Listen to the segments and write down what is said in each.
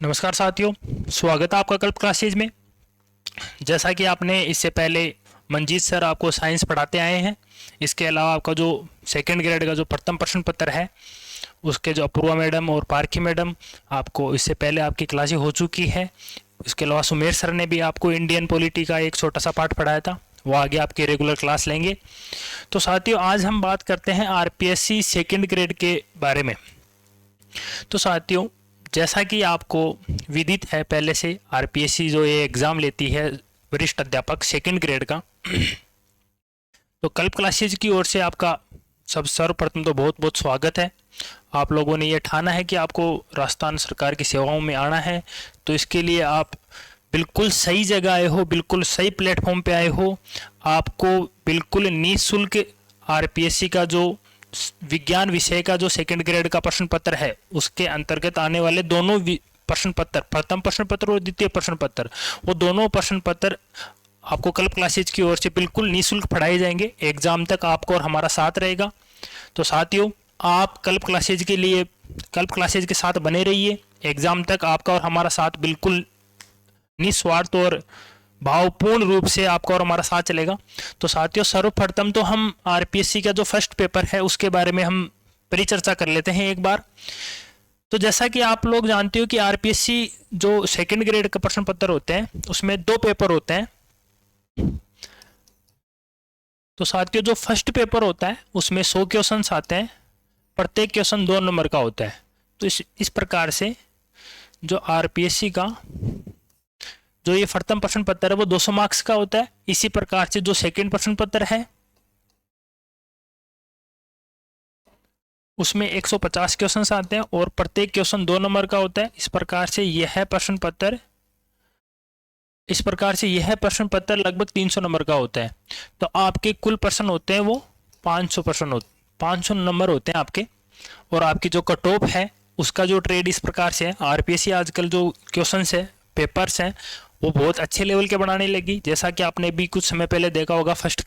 नमस्कार साथियों, स्वागत है आपका कल्प क्लासेज में। जैसा कि आपने इससे पहले मंजीत सर आपको साइंस पढ़ाते आए हैं, इसके अलावा आपका जो सेकंड ग्रेड का जो प्रथम प्रश्न पत्र है उसके जो अपूर्वा मैडम और पारखी मैडम आपको इससे पहले आपकी क्लासेज हो चुकी है। इसके अलावा सुमेर सर ने भी आपको इंडियन पॉलिटी का एक छोटा सा पार्ट पढ़ाया था, वो आगे आपकी रेगुलर क्लास लेंगे। तो साथियों, आज हम बात करते हैं आरपीएससी सेकेंड ग्रेड के बारे में। तो साथियों, जैसा कि आपको विदित है पहले से, आरपीएससी जो ये एग्ज़ाम लेती है वरिष्ठ अध्यापक सेकंड ग्रेड का, तो कल्प क्लासेज की ओर से आपका सर्वप्रथम तो बहुत बहुत स्वागत है। आप लोगों ने ये ठाना है कि आपको राजस्थान सरकार की सेवाओं में आना है, तो इसके लिए आप बिल्कुल सही जगह आए हो, बिल्कुल सही प्लेटफॉर्म पे आए हो। आपको बिल्कुल निःशुल्क आरपीएससी का जो विज्ञान विषय का जो सेकंड ग्रेड का प्रश्न पत्र है उसके अंतर्गत आने वाले दोनों प्रश्न पत्र, प्रथम प्रश्न पत्र और द्वितीय प्रश्न पत्र, वो दोनों प्रश्न पत्र आपको कल्प क्लासेज की ओर से बिल्कुल निःशुल्क पढ़ाए जाएंगे। एग्जाम तक आपको और हमारा साथ रहेगा। तो साथियों, आप कल्प क्लासेज के लिए कल्प क्लासेज के साथ बने रहिए। एग्जाम तक आपका और हमारा साथ बिल्कुल निस्वार्थ और भावपूर्ण रूप से आपका और हमारा साथ चलेगा। तो साथियों, सर्वप्रथम तो हम आरपीएससी का जो फर्स्ट पेपर है उसके बारे में हम परिचर्चा कर लेते हैं एक बार। तो जैसा कि आप लोग जानते हो कि आरपीएससी जो सेकंड ग्रेड का प्रश्न पत्र होते हैं उसमें दो पेपर होते हैं। तो साथियों, जो फर्स्ट पेपर होता है उसमें 100 क्वेश्चंस आते हैं, प्रत्येक क्वेश्चन 2 नंबर का होता है। तो इस प्रकार से जो आरपीएससी का जो ये प्रथम प्रश्न पत्र है वो 200 मार्क्स का होता है। इसी प्रकार से जो सेकंड प्रश्न पत्र है उसमें 150 क्वेश्चंस आते हैं और प्रत्येक क्वेश्चन 2 नंबर का होता है। इस प्रकार से यह प्रश्न पत्र लगभग 300 नंबर का होता है। तो आपके कुल प्रश्न होते हैं वो 500 नंबर होते हैं आपके। और आपकी जो कट ऑफ है उसका जो ट्रेड इस प्रकार से है, आरपीएससी आजकल जो क्वेश्चंस है, पेपर्स हैं, वो बहुत अच्छे लेवल के बनाने लगी। जैसा कि आपने भी कुछ समय पहले देखा होगा, फर्स्ट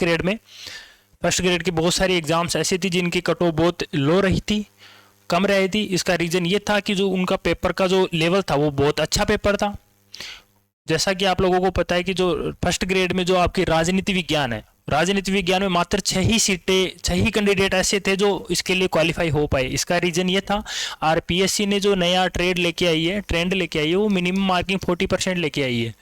ग्रेड की बहुत सारी एग्जाम्स ऐसी थी जिनकी कट ऑफ बहुत लो रही थी, कम रही थी। इसका रीज़न ये था कि जो उनका पेपर का जो लेवल था वो बहुत अच्छा पेपर था। जैसा कि आप लोगों को पता है कि जो फर्स्ट ग्रेड में जो आपकी राजनीति विज्ञान है, राजनीति विज्ञान में मात्र 6 ही कैंडिडेट ऐसे थे जो इसके लिए क्वालिफाई हो पाए। इसका रीजन ये था, आरपीएससी ने जो नया ट्रेंड लेके आई है वो मिनिमम मार्किंग 40% लेके आई है।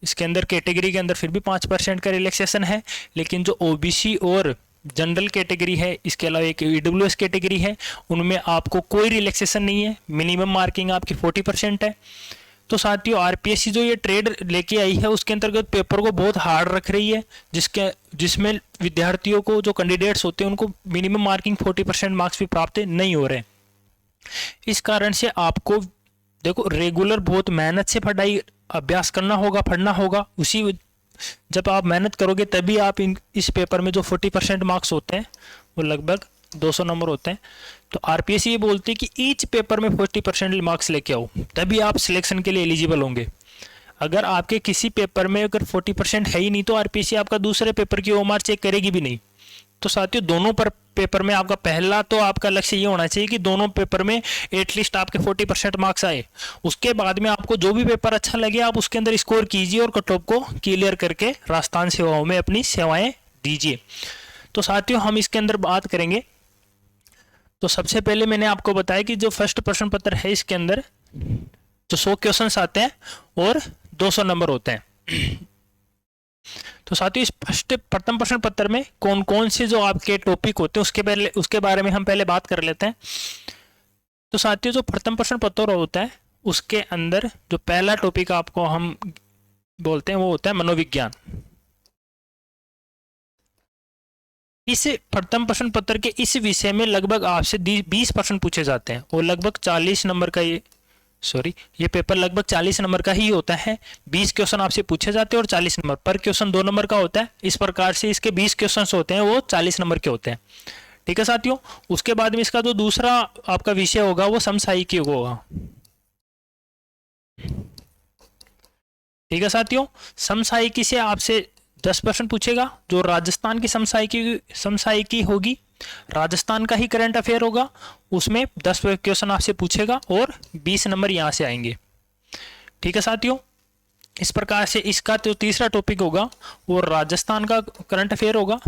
इसके अंदर कैटेगरी के अंदर फिर भी 5% का रिलैक्सेशन है, लेकिन जो ओबीसी और जनरल कैटेगरी है, इसके अलावा एक ईडब्ल्यूएस कैटेगरी है, उनमें आपको कोई रिलैक्सेशन नहीं है। मिनिमम मार्किंग आपकी 40% है। तो साथियों, आरपीएससी जो ये ट्रेड लेके आई है उसके अंतर्गत पेपर को बहुत हार्ड रख रही है, जिसमें विद्यार्थियों को, जो कैंडिडेट्स होते हैं, उनको मिनिमम मार्किंग 40% मार्क्स भी प्राप्त नहीं हो रहे। इस कारण से आपको देखो रेगुलर बहुत मेहनत से अभ्यास करना होगा, पढ़ना होगा। जब आप मेहनत करोगे तभी आप इस पेपर में जो 40% मार्क्स होते हैं वो लगभग 200 नंबर होते हैं। तो आरपीएससी ये बोलती है कि ईच पेपर में 40% मार्क्स लेके आओ, तभी आप सिलेक्शन के लिए एलिजिबल होंगे। अगर आपके किसी पेपर में अगर 40% है ही नहीं तो आरपीएससी आपका दूसरे पेपर की ओएमआर चेक करेगी भी नहीं। तो साथियों, दोनों पेपर में आपका पहला तो आपका लक्ष्य ये होना चाहिए कि दोनों पेपर में एटलीस्ट आपके 40% मार्क्स आए। उसके बाद में आपको जो भी पेपर अच्छा लगे आप उसके अंदर स्कोर कीजिए और कट ऑफ को क्लियर करके राजस्थान सेवाओं में अपनी सेवाएं दीजिए। तो साथियों, हम इसके अंदर बात करेंगे। तो सबसे पहले मैंने आपको बताया कि जो फर्स्ट प्रश्न पत्र है इसके अंदर जो 100 क्वेश्चंस आते हैं और 200 नंबर होते हैं। तो साथियों, इस प्रथम प्रश्न पत्र में कौन कौन से जो आपके टॉपिक होते हैं उसके बारे में हम पहले बात कर लेते हैं। तो साथियों, जो प्रथम प्रश्न पत्र होता है उसके अंदर जो पहला टॉपिक आपको हम बोलते हैं वो होता है मनोविज्ञान। इस प्रथम प्रश्न पत्र के इस विषय में लगभग आपसे 20 प्रश्न पूछे जाते हैं और लगभग 40 नंबर का ये पेपर लगभग 40 नंबर का ही होता है। 20 क्वेश्चन आपसे पूछे जाते हैं और 40 नंबर पर क्वेश्चन 2 नंबर का होता है। इस प्रकार से इसके 20 क्वेश्चन होते हैं वो 40 नंबर के होते हैं। ठीक है साथियों। उसके बाद में इसका जो दूसरा आपका विषय होगा वो समसामयिकी होगा। ठीक है साथियों, समसामयिकी से आपसे 10 प्रश्न पूछेगा। जो राजस्थान की समसामयिकी होगी, राजस्थान का ही करंट अफेयर होगा, उसमें 10 क्वेश्चन आपसे पूछेगा और 20 नंबर यहाँ से आएंगे। ठीक है साथियों, इस प्रकार से इसका जो तीसरा टॉपिक होगा वो राजस्थान का करंट अफेयर होगा।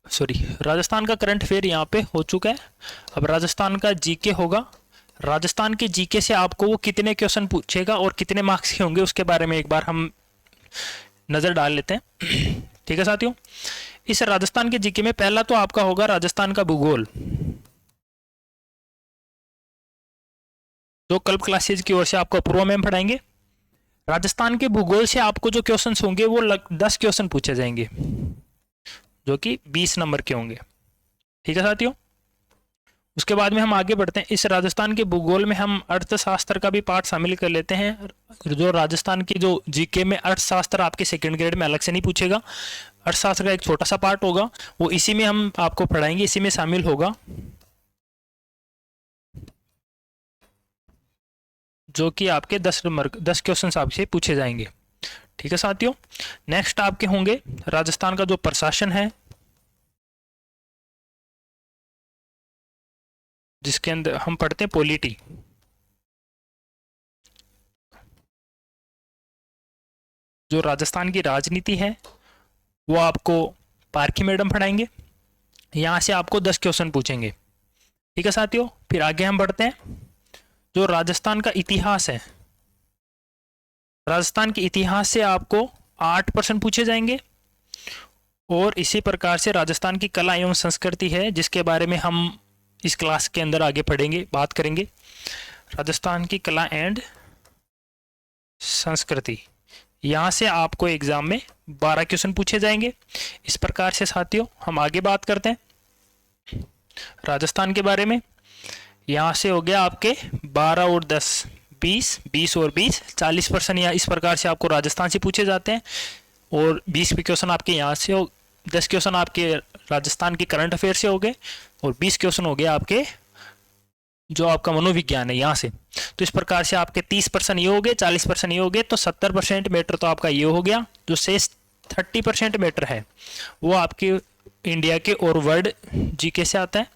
सॉरी, राजस्थान का करंट अफेयर यहाँ पे हो चुका है। अब राजस्थान का जीके होगा। राजस्थान के जीके से आपको वो कितने क्वेश्चन पूछेगा और कितने मार्क्स के होंगे उसके बारे में एक बार हम नज़र डाल लेते हैं। ठीक है साथियों, इस राजस्थान के जीके में पहला तो आपका होगा राजस्थान का भूगोल, जो कल्प क्लासेज की ओर से आपको अपूर्वा मैम पढ़ाएंगे। राजस्थान के भूगोल से आपको जो क्वेश्चंस होंगे वो 10 क्वेश्चन पूछे जाएंगे, जो कि 20 नंबर के होंगे। ठीक है साथियों, उसके बाद में हम आगे बढ़ते हैं। इस राजस्थान के भूगोल में हम अर्थशास्त्र का भी पार्ट शामिल कर लेते हैं। जो राजस्थान की जो जीके में अर्थशास्त्र आपके सेकंड ग्रेड में अलग से नहीं पूछेगा, अर्थशास्त्र का एक छोटा सा पार्ट होगा, वो इसी में हम आपको पढ़ाएंगे, इसी में शामिल होगा, जो कि आपके 10 क्वेश्चन आपसे पूछे जाएंगे। ठीक है साथियों, नेक्स्ट आपके होंगे राजस्थान का जो प्रशासन है, जिसके अंदर हम पढ़ते हैं पॉलिटी। जो राजस्थान की राजनीति है वो आपको पारखी मैडम पढ़ाएंगे, यहाँ से आपको 10 क्वेश्चन पूछेंगे। ठीक है साथियों, फिर आगे हम बढ़ते हैं। जो राजस्थान का इतिहास है, राजस्थान के इतिहास से आपको 8% पूछे जाएंगे। और इसी प्रकार से राजस्थान की कला एवं संस्कृति है, जिसके बारे में हम इस क्लास के अंदर आगे पढ़ेंगे, बात करेंगे। राजस्थान की कला एंड संस्कृति, यहाँ से आपको एग्जाम में 12 क्वेश्चन पूछे जाएंगे। इस प्रकार से साथियों हम आगे बात करते हैं राजस्थान के बारे में। यहाँ से हो गया आपके 12 और 10 20, 20 और 20 40%, या इस प्रकार से आपको राजस्थान से पूछे जाते हैं। और 20 क्वेश्चन आपके यहाँ से हो, 10 क्वेश्चन आपके राजस्थान के करंट अफेयर से हो गए, और 20 क्वेश्चन हो गया आपके जो आपका मनोविज्ञान है यहाँ से। तो इस प्रकार से आपके 30% ये हो गए, 40% ये हो गए, तो 70% मैटर तो आपका ये हो गया। जो शेष 30% मैटर है वो आपके इंडिया के और वर्ल्ड जीके से आता है।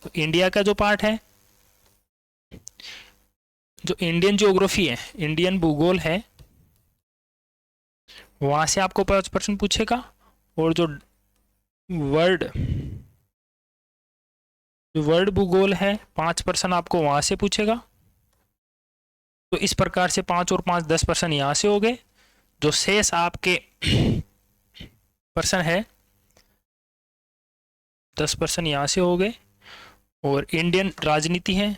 तो इंडिया का जो पार्ट है, जो इंडियन ज्योग्राफी है, इंडियन भूगोल है, वहां से आपको 5% पूछेगा। और जो वर्ल्ड भूगोल है 5% आपको वहां से पूछेगा। तो इस प्रकार से 5 और 5 10% यहाँ से हो गए। जो शेष आपके पर्सन है 10% यहाँ से हो गए। और इंडियन राजनीति है,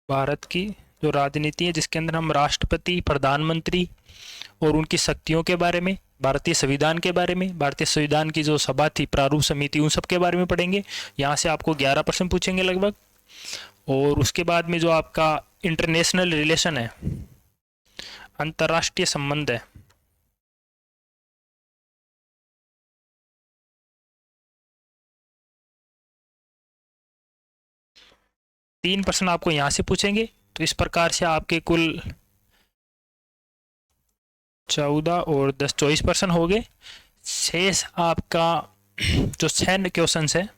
भारत की जो राजनीति है, जिसके अंदर हम राष्ट्रपति, प्रधानमंत्री और उनकी शक्तियों के बारे में, भारतीय संविधान के बारे में, भारतीय संविधान की जो सभा थी, प्रारूप समिति, उन सब के बारे में पढ़ेंगे। यहाँ से आपको 11% पूछेंगे लगभग। और उसके बाद में जो आपका इंटरनेशनल रिलेशन है, अंतर्राष्ट्रीय संबंध है, तीन % आपको यहाँ से पूछेंगे। तो इस प्रकार से आपके कुल 14 और 10 24% हो गए। शेष आपका जो 6 क्वेश्चन है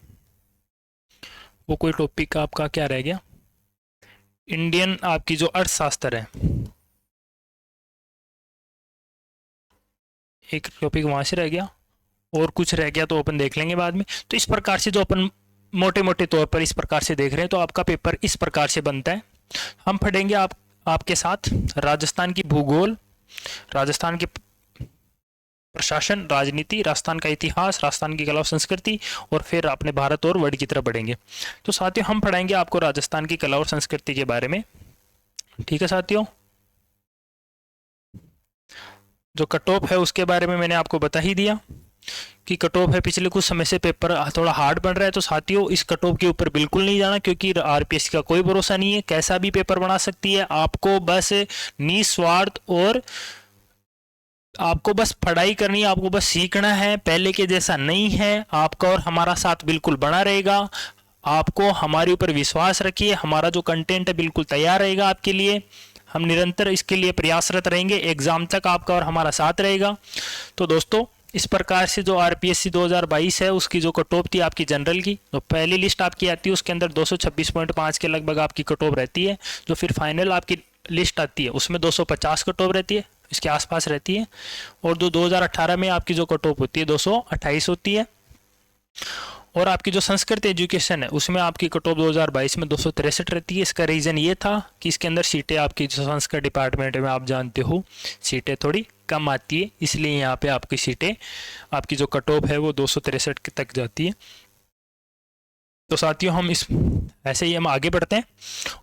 वो कोई टॉपिक आपका क्या रह गया, इंडियन आपकी जो अर्थशास्त्र है, एक टॉपिक वहां से रह गया, और कुछ रह गया तो अपन देख लेंगे बाद में। तो इस प्रकार से जो अपन मोटे मोटे तौर पर इस प्रकार से देख रहे हैं, तो आपका पेपर इस प्रकार से बनता है। हम पढ़ेंगे आपके साथ राजस्थान की भूगोल, राजस्थान के प्रशासन, राजनीति, राजस्थान का इतिहास, राजस्थान की कला और संस्कृति, और फिर अपने भारत और वर्ल्ड की तरफ बढ़ेंगे। तो साथियों हम पढ़ाएंगे आपको राजस्थान की कला और संस्कृति के बारे में। ठीक है साथियों, जो कट ऑफ है उसके बारे में मैंने आपको बता ही दिया कि कट ऑफ है। पिछले कुछ समय से पेपर थोड़ा हार्ड बन रहा है, तो साथियों इस कट ऑफ के ऊपर बिल्कुल नहीं जाना, क्योंकि आरपीएससी का कोई भरोसा नहीं है, कैसा भी पेपर बना सकती है। आपको बस निस्वार्थ और आपको बस पढ़ाई करनी है, आपको बस सीखना है, पहले के जैसा नहीं है। आपका और हमारा साथ बिल्कुल बना रहेगा। आपको हमारे ऊपर विश्वास रखिए, हमारा जो कंटेंट है बिल्कुल तैयार रहेगा आपके लिए। हम निरंतर इसके लिए प्रयासरत रहेंगे, एग्जाम तक आपका और हमारा साथ रहेगा। तो दोस्तों इस प्रकार से जो आरपीएससी 2022 है उसकी जो कट ऑफ थी आपकी जनरल की, तो पहली लिस्ट आपकी आती है उसके अंदर 226.5 के लगभग आपकी कट ऑफ रहती है। जो फिर फाइनल आपकी लिस्ट आती है उसमें 250 कट ऑफ रहती है, इसके आसपास रहती है। और जो 2018 में आपकी जो कट ऑफ होती है 228 होती है। और आपकी जो संस्कृत एजुकेशन है उसमें आपकी कट ऑफ 2022 में 263 रहती है। इसका रीज़न ये था कि इसके अंदर सीटें आपकी जो संस्कृत डिपार्टमेंट में आप जानते हो सीटें थोड़ी कम आती है, इसलिए यहाँ पे आपकी सीटें आपकी जो कट ऑफ है वो 263 तक जाती है। तो साथियों हम इस ऐसे ही हम आगे बढ़ते हैं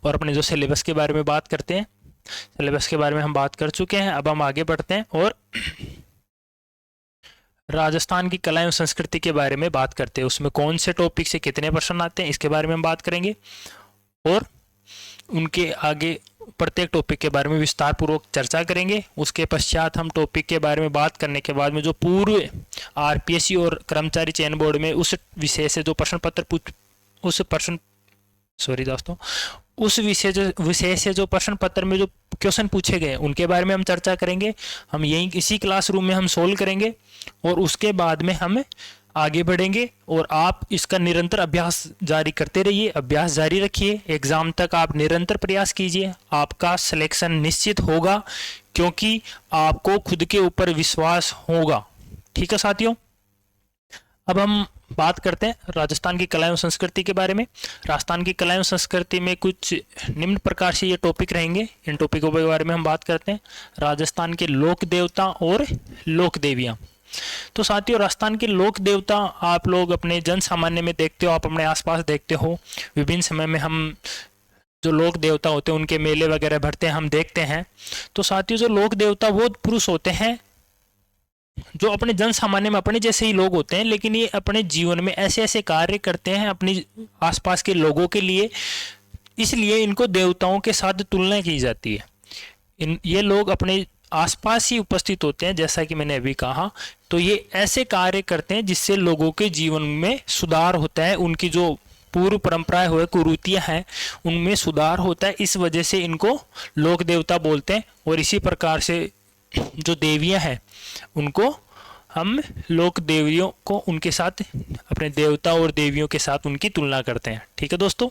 और अपने जो सिलेबस के बारे में बात करते हैं। सिलेबस के बारे में हम बात कर चुके हैं, अब हम आगे बढ़ते हैं और राजस्थान की कला एवं संस्कृति के बारे में बात करते हैं। उसमें कौन से टॉपिक से कितने प्रश्न आते हैं इसके बारे में हम बात करेंगे और उनके आगे प्रत्येक टॉपिक के बारे में विस्तार पूर्वक चर्चा करेंगे। उसके पश्चात हम टॉपिक के बारे में बात करने के बाद में जो पूर्व आरपीएससी और कर्मचारी चयन बोर्ड में उस विषय से जो प्रश्न पत्र उस विषय से जो प्रश्न पत्र में जो क्वेश्चन पूछे गए उनके बारे में हम चर्चा करेंगे। हम यहीं इसी क्लासरूम में हम सोल्व करेंगे और उसके बाद में हम आगे बढ़ेंगे और आप इसका निरंतर अभ्यास जारी करते रहिए, अभ्यास जारी रखिए, एग्जाम तक आप निरंतर प्रयास कीजिए, आपका सिलेक्शन निश्चित होगा क्योंकि आपको खुद के ऊपर विश्वास होगा। ठीक है साथियों, अब हम बात करते हैं राजस्थान की कला एवं संस्कृति के बारे में। राजस्थान की कला एवं संस्कृति में कुछ निम्न प्रकार से ये टॉपिक रहेंगे, इन टॉपिकों के बारे में हम बात करते हैं। राजस्थान के लोक देवता और लोक देवियाँ। तो साथियों राजस्थान के लोक देवता आप लोग अपने जन सामान्य में देखते हो, आप अपने आसपास देखते हो, विभिन्न समय में हम जो लोक देवता होते हैं उनके मेले वगैरह भरते हैं, हम देखते हैं। तो साथियों जो लोक देवता वो पुरुष होते हैं जो अपने जन सामान्य में अपने जैसे ही लोग होते हैं, लेकिन ये अपने जीवन में ऐसे ऐसे कार्य करते हैं अपने आसपास के लोगों के लिए, इसलिए इनको देवताओं के साथ तुलना की जाती है। ये लोग अपने आसपास ही उपस्थित होते हैं, जैसा कि मैंने अभी कहा। तो ये ऐसे कार्य करते हैं जिससे लोगों के जीवन में सुधार होता है, उनकी जो पूर्व परंपराएं हुए कुरीतियां हैं उनमें सुधार होता है, इस वजह से इनको लोक देवता बोलते हैं। और इसी प्रकार से जो देवियां हैं उनको हम लोक देवियों को उनके साथ अपने देवता और देवियों के साथ उनकी तुलना करते हैं। ठीक है दोस्तों,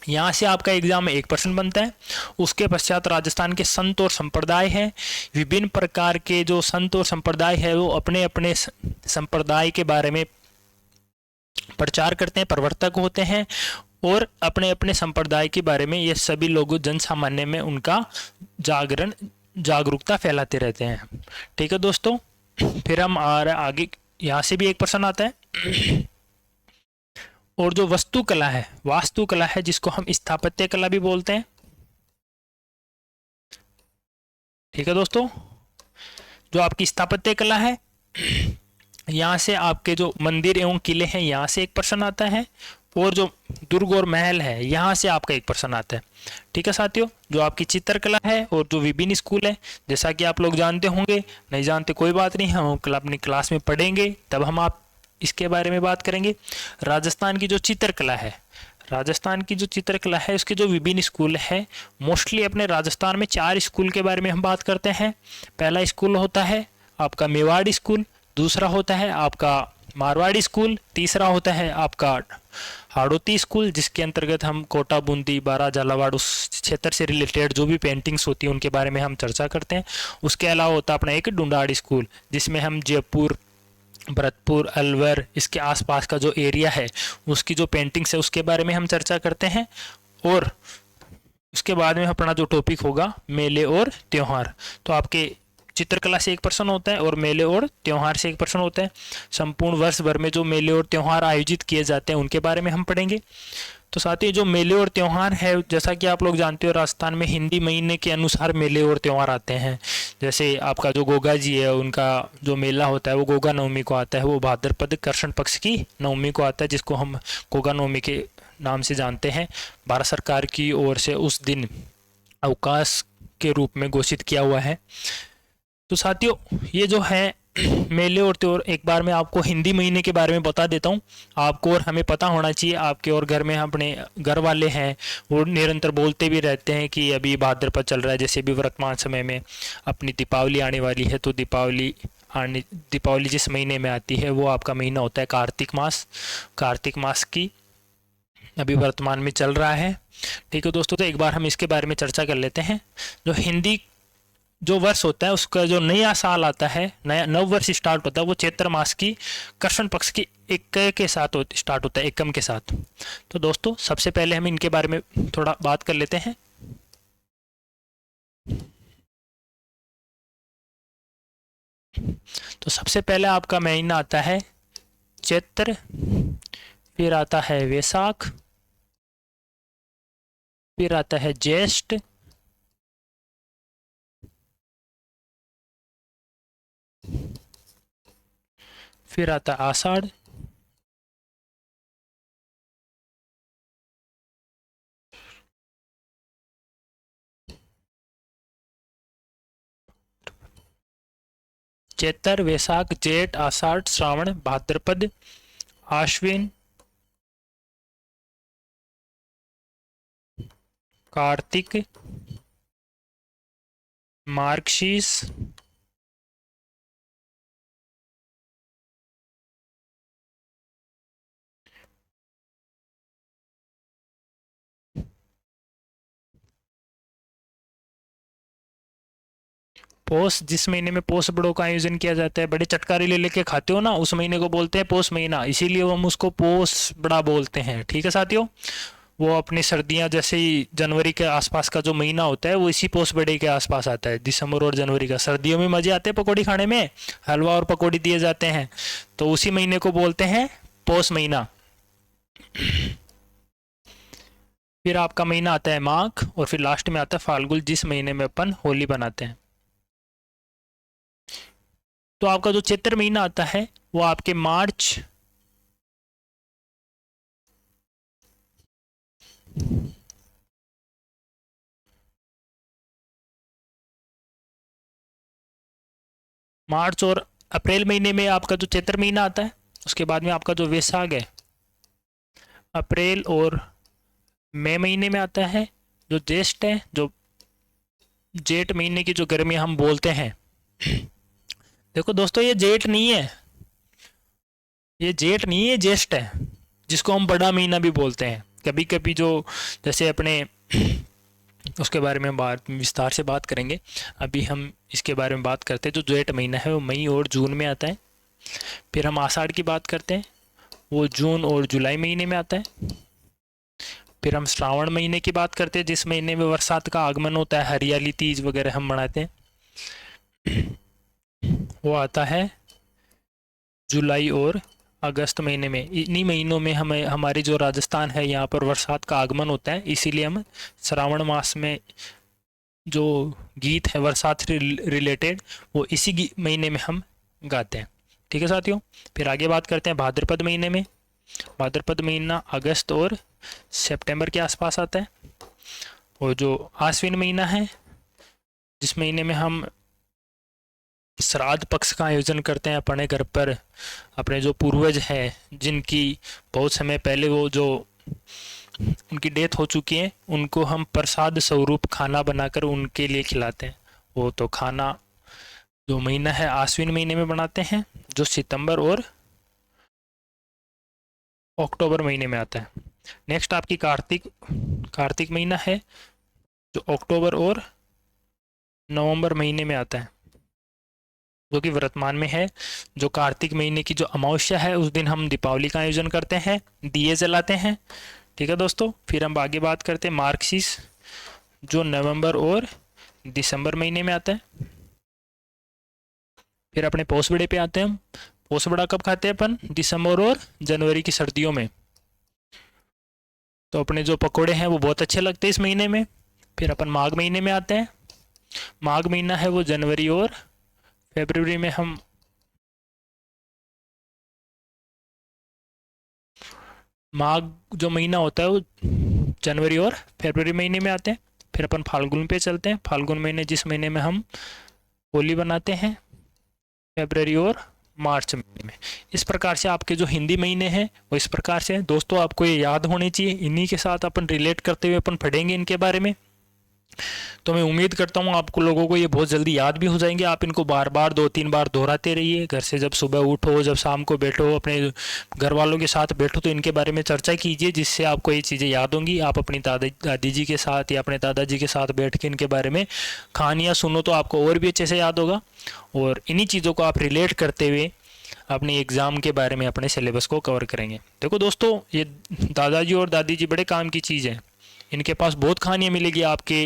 यहाँ से आपका एग्जाम में 1% बनता है। उसके पश्चात राजस्थान के संत और संप्रदाय हैं। विभिन्न प्रकार के जो संत और संप्रदाय है वो अपने अपने संप्रदाय के बारे में प्रचार करते हैं, प्रवर्तक होते हैं और अपने अपने संप्रदाय के बारे में ये सभी लोग जन सामान्य में उनका जागरूकता फैलाते रहते हैं। ठीक है दोस्तों, फिर हम आगे यहाँ से भी 1% आता है। और जो वास्तुकला है, वास्तुकला है जिसको हम स्थापत्य कला भी बोलते हैं। ठीक है दोस्तों, जो आपकी स्थापत्य कला है यहाँ से आपके जो मंदिर एवं किले हैं यहाँ से 1% आता है। और जो दुर्ग और महल है यहाँ से आपका 1% आता है। ठीक है साथियों, जो आपकी चित्रकला है और जो विभिन्न स्कूल है, जैसा कि आप लोग जानते होंगे, नहीं जानते कोई बात नहीं, हम कल अपनी क्लास में पढ़ेंगे तब हम आप इसके बारे में बात करेंगे। राजस्थान की जो चित्रकला है, राजस्थान की जो चित्रकला है उसके जो विभिन्न स्कूल है, मोस्टली अपने राजस्थान में 4 स्कूल के बारे में हम बात करते हैं। पहला स्कूल होता है आपका मेवाड़ी स्कूल, दूसरा होता है आपका मारवाड़ी स्कूल, तीसरा होता है आपका हाड़ौती स्कूल जिसके अंतर्गत हम कोटा, बूंदी, बारा, झालावाड़ उस क्षेत्र से रिलेटेड जो भी पेंटिंग्स होती है उनके बारे में हम चर्चा करते हैं। उसके अलावा होता है अपना एक डुंडाड़ी स्कूल जिसमें हम जयपुर, भरतपुर, अलवर इसके आसपास का जो एरिया है उसकी जो पेंटिंग्स है उसके बारे में हम चर्चा करते हैं। और उसके बाद में अपना जो टॉपिक होगा मेले और त्यौहार, तो आपके चित्रकला से 1% होता है और मेले और त्यौहार से 1% होता है। संपूर्ण वर्ष भर में जो मेले और त्यौहार आयोजित किए जाते हैं उनके बारे में हम पढ़ेंगे। तो साथ ही जो मेले और त्यौहार है, जैसा कि आप लोग जानते हो राजस्थान में हिंदी महीने के अनुसार मेले और त्यौहार आते हैं। जैसे आपका जो गोगा जी है उनका जो मेला होता है वो गोगा नवमी को आता है, वो भाद्रपद कृष्ण पक्ष की नवमी को आता है जिसको हम गोगा नवमी के नाम से जानते हैं। भारत सरकार की ओर से उस दिन अवकाश के रूप में घोषित किया हुआ है। तो साथियों ये जो है मेले और त्योहार, एक बार मैं आपको हिंदी महीने के बारे में बता देता हूँ आपको, और हमें पता होना चाहिए आपके और घर में अपने घर वाले हैं वो निरंतर बोलते भी रहते हैं कि अभी भाद्रपद चल रहा है। जैसे भी वर्तमान समय में अपनी दीपावली आने वाली है तो दीपावली दीपावली जिस महीने में आती है वो आपका महीना होता है कार्तिक मास। कार्तिक मास की अभी वर्तमान में चल रहा है। ठीक है दोस्तों, तो एक बार हम इसके बारे में चर्चा कर लेते हैं। जो हिंदी जो वर्ष होता है उसका जो नया साल आता है, नया नव वर्ष स्टार्ट होता है, वो चैत्र मास की कृष्ण पक्ष की एक के साथ स्टार्ट होता है, एकम के साथ। तो दोस्तों सबसे पहले हम इनके बारे में थोड़ा बात कर लेते हैं। तो सबसे पहले आपका महीना आता है चैत्र, फिर आता है वैशाख, फिर आता है ज्येष्ठ, फिर आता है आषाढ़, चैत्र वैशाख जेठ आषाढ़ श्रावण भाद्रपद आश्विन कार्तिक मार्गशीर्ष पोष, जिस महीने में पोष बड़ों का आयोजन किया जाता है, बड़े चटकारे ले लेके खाते हो ना, उस महीने को बोलते हैं पोष महीना, इसीलिए हम उसको पोष बड़ा बोलते हैं। ठीक है साथियों, वो अपनी सर्दियां जैसे ही जनवरी के आसपास का जो महीना होता है वो इसी पोष बड़े के आसपास आता है, दिसंबर और जनवरी का। सर्दियों में मजे आते हैं पकौड़ी खाने में, हलवा और पकौड़ी दिए जाते हैं, तो उसी महीने को बोलते हैं पोष महीना। फिर आपका महीना आता है माघ, और फिर लास्ट में आता है फाल्गुन, जिस महीने में अपन होली बनाते हैं। तो आपका जो चैत्र महीना आता है वो आपके मार्च और अप्रैल महीने में आपका जो चैत्र महीना आता है। उसके बाद में आपका जो वैशाख है अप्रैल और मई महीने में आता है। जो ज्येष्ठ है, जो जेठ महीने की जो गर्मी हम बोलते हैं, देखो दोस्तों ये जेठ नहीं है, ये जेठ नहीं है, ज्येष्ठ है, जिसको हम बड़ा महीना भी बोलते हैं कभी कभी। जो जैसे अपने उसके बारे में बात विस्तार से बात करेंगे, अभी हम इसके बारे में बात करते हैं। जो जेठ महीना है वो मई और जून में आता है। फिर हम आषाढ़ की बात करते हैं, वो जून और जुलाई महीने में आता है। फिर हम श्रावण महीने की बात करते हैं, जिस महीने में बरसात का आगमन होता है, हरियाली तीज वगैरह हम मनाते हैं, वो आता है जुलाई और अगस्त महीने में। इन्हीं महीनों में हमें हमारी जो राजस्थान है यहाँ पर बरसात का आगमन होता है, इसीलिए हम श्रावण मास में जो गीत है बरसात से रिलेटेड वो इसी महीने में हम गाते हैं। ठीक है साथियों, फिर आगे बात करते हैं भाद्रपद महीने में। भाद्रपद महीना अगस्त और सितंबर के आसपास आता है। और जो आश्विन महीना है, जिस महीने में हम श्राद्ध पक्ष का आयोजन करते हैं अपने घर पर, अपने जो पूर्वज हैं जिनकी बहुत समय पहले वो जो उनकी डेथ हो चुकी है, उनको हम प्रसाद स्वरूप खाना बनाकर उनके लिए खिलाते हैं। वो तो खाना जो महीना है आश्विन महीने में बनाते हैं, जो सितंबर और अक्टूबर महीने में आता है। नेक्स्ट आपकी कार्तिक महीना है, जो अक्टूबर और नवंबर महीने में आता है, जो कि वर्तमान में है। जो कार्तिक महीने की जो अमावस्या है उस दिन हम दीपावली का आयोजन करते हैं, दिए जलाते हैं। ठीक है दोस्तों, फिर हम आगे बात करते हैं मार्गशीर्ष, जो नवंबर और दिसंबर महीने में आता है। फिर अपने पोष बड़े पे आते हैं हम। पोष बड़ा कब खाते हैं अपन? दिसंबर और जनवरी की सर्दियों में। तो अपने जो पकोड़े हैं वो बहुत अच्छे लगते हैं इस महीने में। फिर अपन माघ महीने में आते हैं। माघ महीना है वो जनवरी और फरवरी में हम माघ जो महीना होता है वो जनवरी और फरवरी महीने में आते हैं। फिर अपन फाल्गुन पे चलते हैं। फाल्गुन महीने, जिस महीने में हम होली बनाते हैं, फरवरी और मार्च महीने में। इस प्रकार से आपके जो हिंदी महीने हैं वो इस प्रकार से हैं। दोस्तों आपको ये याद होने चाहिए, इन्हीं के साथ अपन रिलेट करते हुए अपन पढ़ेंगे इनके बारे में। तो मैं उम्मीद करता हूँ आपको लोगों को ये बहुत जल्दी याद भी हो जाएंगे। आप इनको बार बार 2-3 बार दोहराते रहिए। घर से जब सुबह उठो, जब शाम को बैठो, अपने घर वालों के साथ बैठो तो इनके बारे में चर्चा कीजिए, जिससे आपको ये चीज़ें याद होंगी। आप अपनी दादी जी के साथ या अपने दादाजी के साथ बैठ के इनके बारे में कहानियाँ सुनो तो आपको और भी अच्छे से याद होगा। और इन्हीं चीज़ों को आप रिलेट करते हुए अपने एग्ज़ाम के बारे में अपने सिलेबस को कवर करेंगे। देखो दोस्तों, ये दादाजी और दादी जी बड़े काम की चीज़ है। इनके पास बहुत कहानियाँ मिलेगी आपके